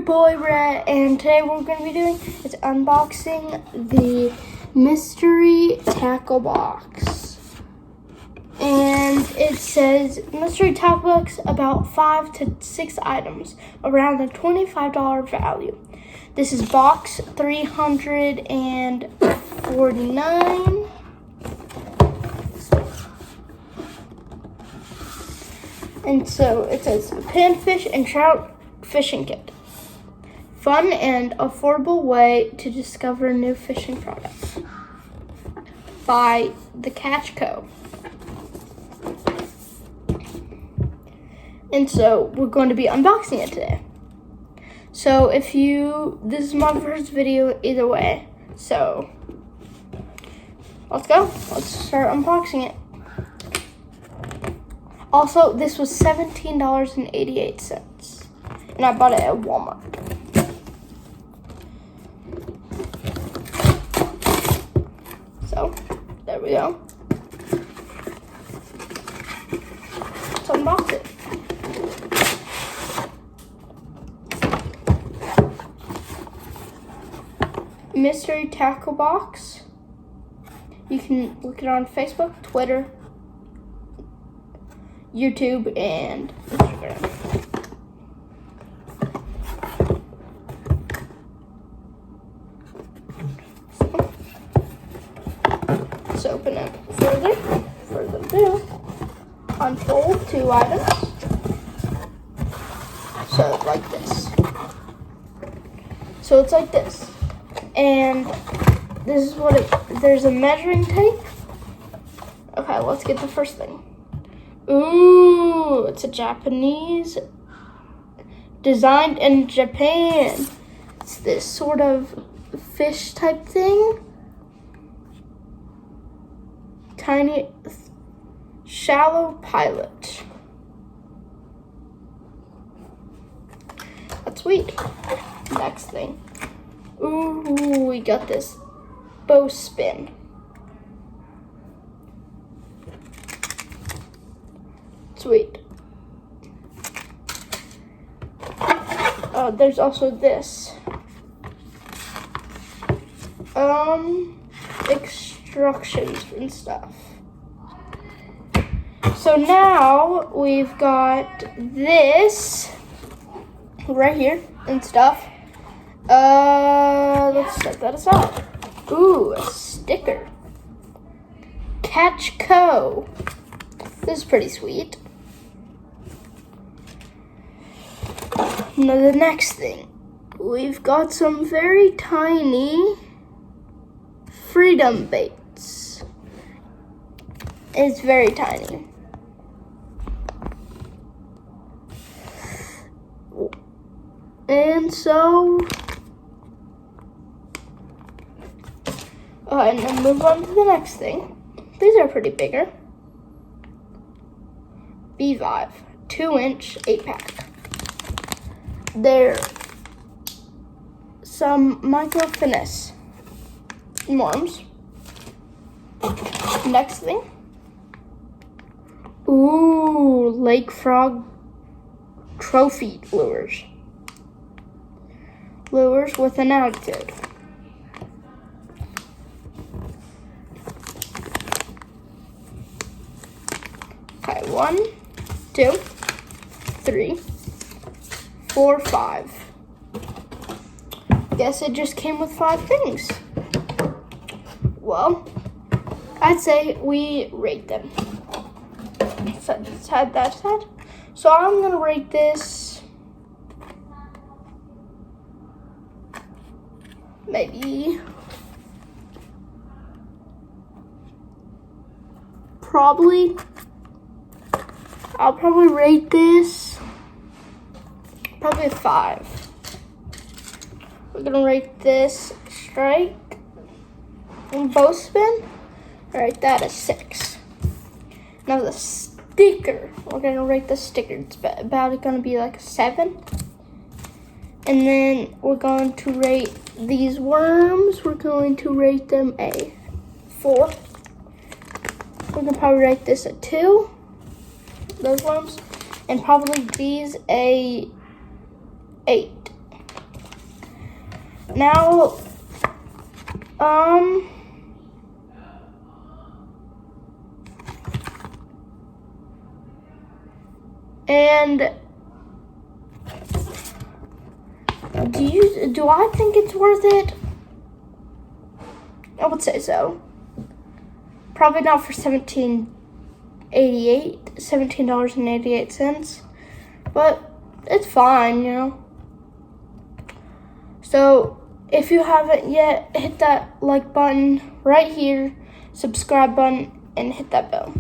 boy Rhett, and today what we're going to be doing is unboxing the mystery tackle box. And it says mystery tackle box, about 5 to 6 items, around a $25 value. This is box 349. And so it says panfish and trout fishing kit. Fun and affordable way to discover new fishing products. By The Catch Co. And so we're going to be unboxing it today. So this is my first video either way. So let's go. Let's start unboxing it. Also, this was $17.88, and I bought it at Walmart. So, there we go. Let's unbox it. Mystery tackle box. You can look it on Facebook, Twitter, YouTube, and Instagram. Let's open it further. Further ado, unfold 2 items. So like this. So it's like this, and this is what there's a measuring tape. Okay, let's get the first thing. Ooh, it's a Japanese, designed in Japan. It's this sort of fish type thing. Tiny, shallow pilot. That's sweet. Next thing. Ooh, we got this bowspin. Sweet. There's also this. Instructions and stuff. So now we've got this right here and stuff. Let's set that aside. Ooh, a sticker. Catch Co. This is pretty sweet. Now the next thing, we've got some very tiny freedom baits. It's very tiny. And so, and then move on to the next thing. These are pretty bigger. B5, 2-inch 8-pack. They're some micro finesse worms. Next thing. Ooh, lake frog trophy lures. Lures with an attitude. Okay, 1, 2, 3, 4, 5. Guess it just came with 5 things. Well, I'd say we rate them. Side that side. So I'm gonna rate this maybe I'll probably rate this probably a 5. We're gonna rate this strike and bowspin. Rate that a 6. Now the sticker, we're gonna rate the sticker. It's about gonna be like a 7. And then we're going to rate these worms. We're going to rate them a 4. We're gonna probably rate this a 2. Those worms, and probably these a 8. Now, and do I think it's worth it? I would say so. Probably not for $17.88, but it's fine, you know. So if you haven't yet, hit that like button right here, subscribe button, and hit that bell.